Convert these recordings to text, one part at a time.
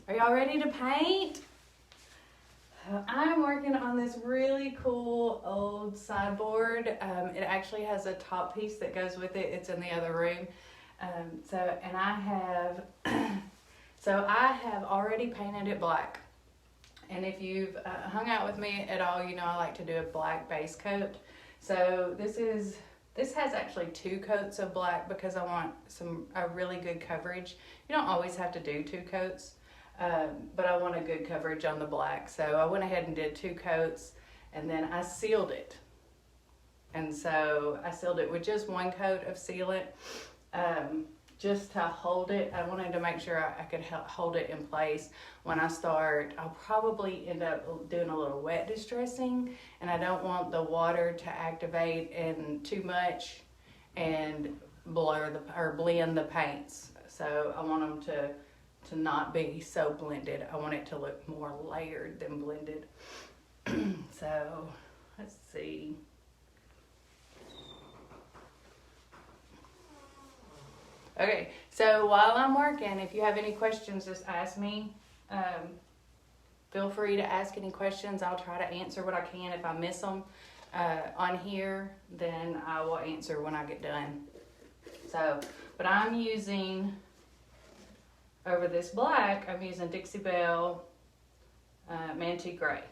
Are y'all ready to paint? I'm working on this really cool old sideboard. It actually has a top piece that goes with it. It's in the other room. I have already painted it black. And if you've hung out with me at all, you know I like to do a black base coat. So this has actually 2 coats of black because I want a really good coverage. You don't always have to do 2 coats, but I want a good coverage on the black. So I went ahead and did 2 coats, and then I sealed it. And so I sealed it with just 1 coat of sealant, just to hold it. I wanted to make sure I could hold it in place. When I start, I'll probably end up doing a little wet distressing, and I don't want the water to activate and too much and blend the paints. So I want them to not be so blended. I want it to look more layered than blended. So let's see. Okay, so while I'm working, if you have any questions, just ask me. Feel free to ask any questions. I'll try to answer what I can. If I miss them on here, then I will answer when I get done. So, but I'm using, over this black, I'm using Dixie Belle Mantique Gray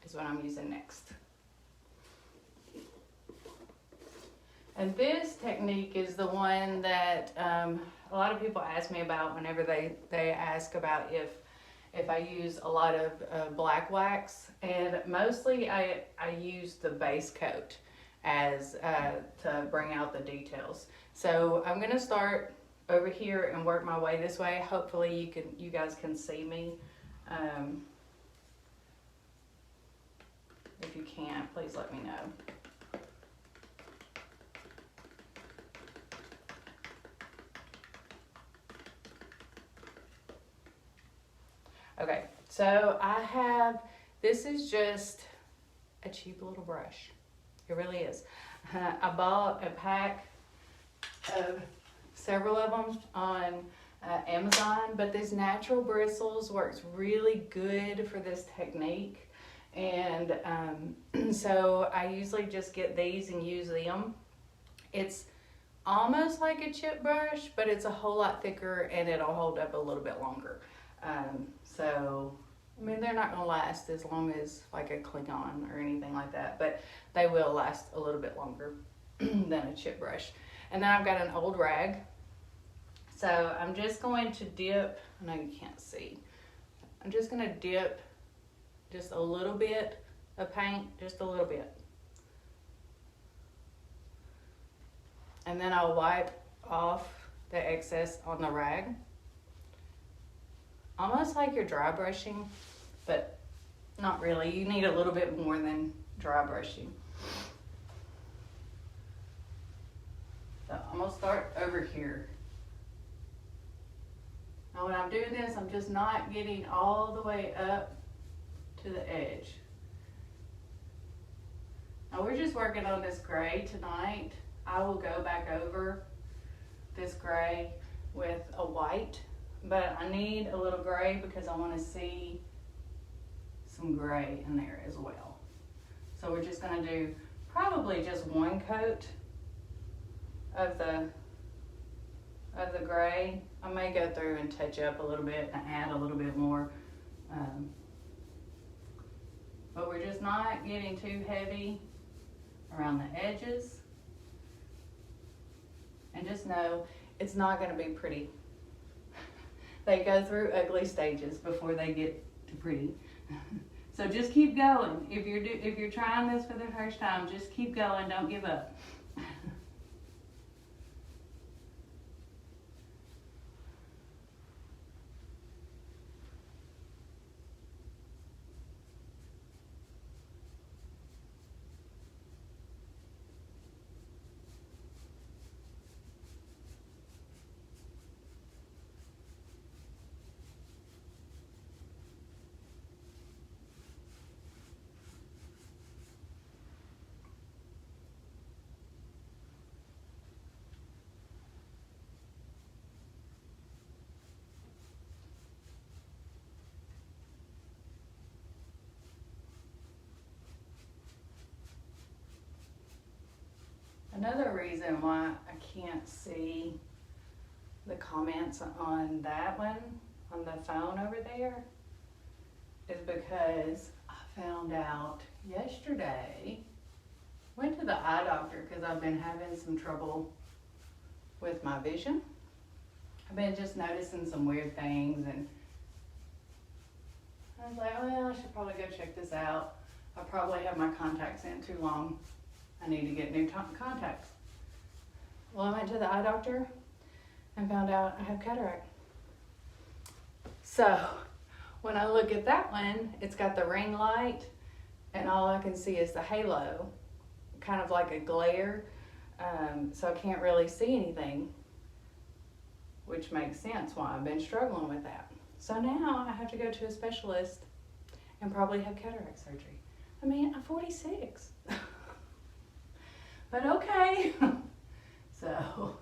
is what I'm using next. And this technique is the one that a lot of people ask me about whenever they ask about if I use a lot of black wax. And mostly I use the base coat as to bring out the details. So I'm gonna start over here and work my way this way. Hopefully you guys can see me. If you can't, please let me know. Okay, so this is just a cheap little brush. It really is. I bought a pack of several of them on Amazon, but this natural bristles works really good for this technique. And so I usually just get these and use them. It's almost like a chip brush, but it's a whole lot thicker and it'll hold up a little bit longer. So, I mean, they're not going to last as long as like a Klingon or anything like that, but they will last a little bit longer than a chip brush. And then I've got an old rag. So I'm just going to dip, I know you can't see, I'm just going to dip just a little bit of paint, just a little bit. And then I'll wipe off the excess on the rag. Almost like you're dry brushing, but not really. You need a little bit more than dry brushing. So I'm gonna start over here. Now when I'm doing this, I'm just not getting all the way up to the edge. Now we're just working on this gray tonight. I will go back over this gray with a white. But I need a little gray because I want to see some gray in there as well. So we're just going to do probably just 1 coat of the gray. I may go through and touch up a little bit and add a little bit more. But we're just not getting too heavy around the edges. And just know it's not going to be pretty. They go through ugly stages before they get to pretty. So just keep going. If you're trying this for the first time, just keep going. Don't give up. reason why I can't see the comments on that one, on the phone over there, is because I found out yesterday, went to the eye doctor because I've been having some trouble with my vision. I've been just noticing some weird things, and I was like, well, I should probably go check this out. I probably have my contacts in too long. I need to get new contacts. Well, I went to the eye doctor and found out I have cataract. So when I look at that one, it's got the ring light, and all I can see is the halo, kind of like a glare, so I can't really see anything, which makes sense why I've been struggling with that. So now I have to go to a specialist and probably have cataract surgery. I mean, I'm 46. But okay. So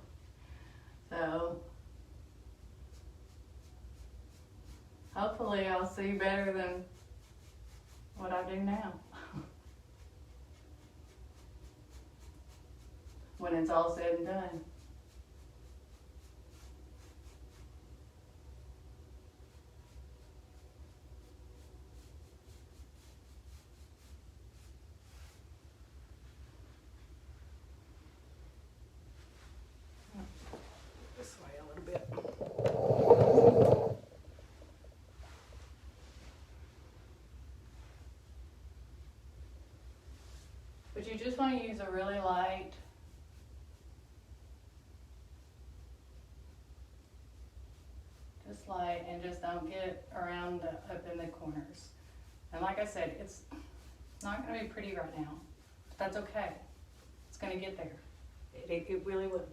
hopefully I'll see better than what I do now. When it's all said and done. This way a little bit. But you just want to use a really light and just don't get around up in the corners. And like I said, it's not going to be pretty right now, but that's okay. It's going to get there. It really will.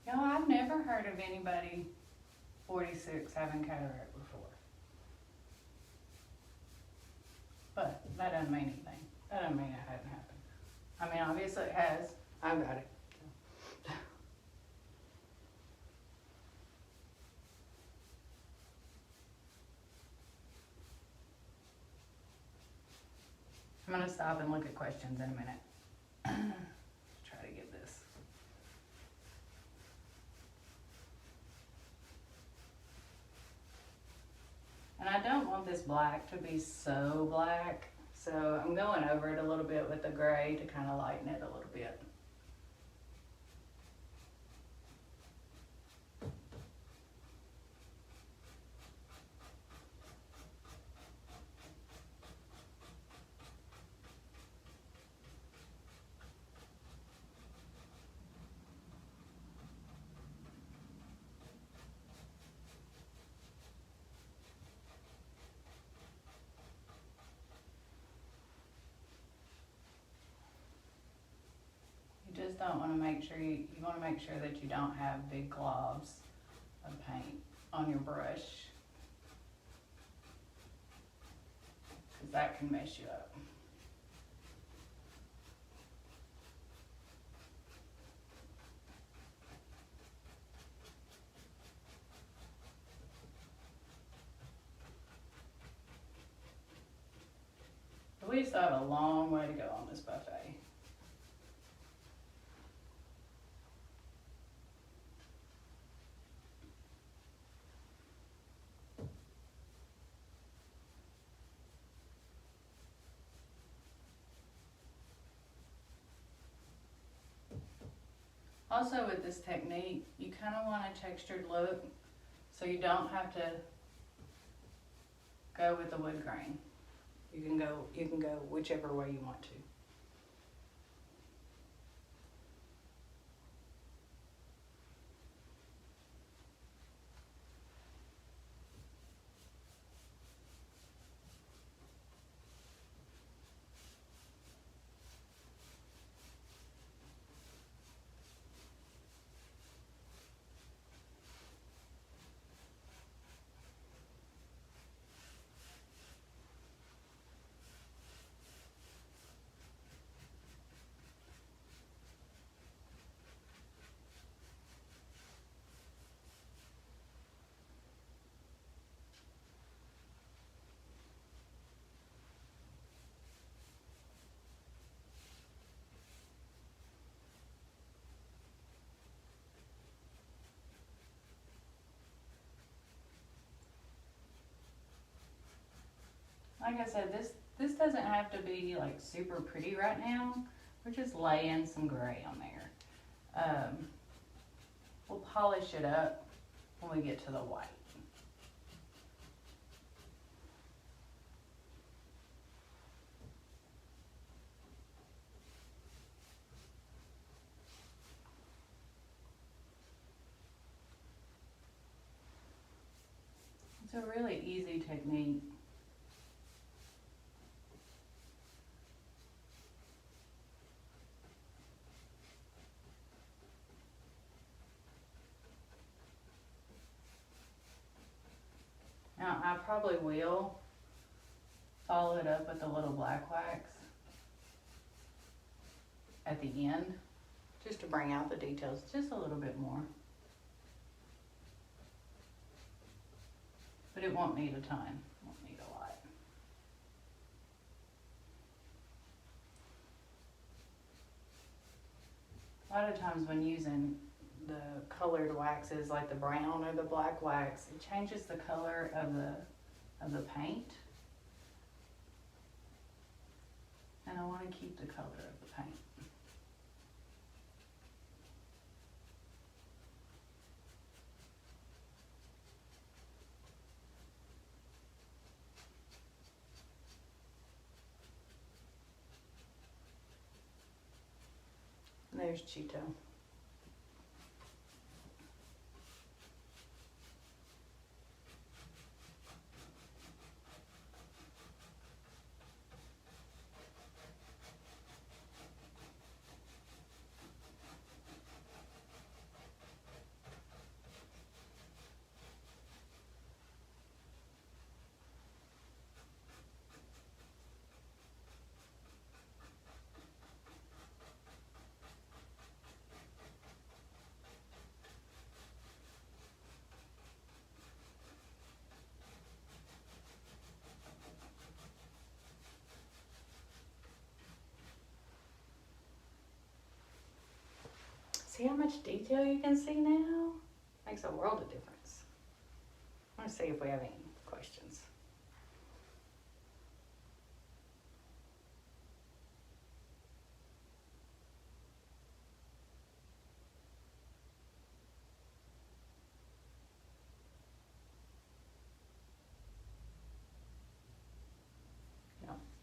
You know, I've never heard of anybody 46 having cataract before. But that doesn't mean anything. That doesn't mean it hasn't happened. I mean, obviously it has. I've got it. I'm going to stop and look at questions in a minute. Try to get this. And I don't want this black to be so black, so I'm going over it a little bit with the gray to kind of lighten it a little bit. Just don't want to make sure you want to make sure that you don't have big globs of paint on your brush, because that can mess you up. But we still have a long way to go on this buffet. Also with this technique, you kind of want a textured look, so you don't have to go with the wood grain. You can go whichever way you want to. like I said, this doesn't have to be like super pretty right now. We're just laying some gray on there. We'll polish it up when we get to the white. It's a really easy technique. Now I probably will follow it up with a little black wax at the end, just to bring out the details just a little bit more. But it won't need a ton, won't need a lot. A lot of times when using the colored waxes like the brown or the black wax, it changes the color of the paint. And I want to keep the color of the paint. There's Cheeto. See how much detail you can see now? Makes a world of difference. I want to see if we have any questions.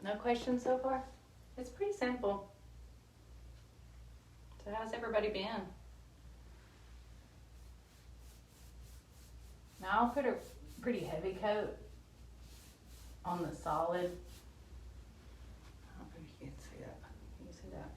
No questions so far? It's pretty simple. So how's everybody been? Now I'll put a pretty heavy coat on the solid. I don't know if you can see that. Can you see that?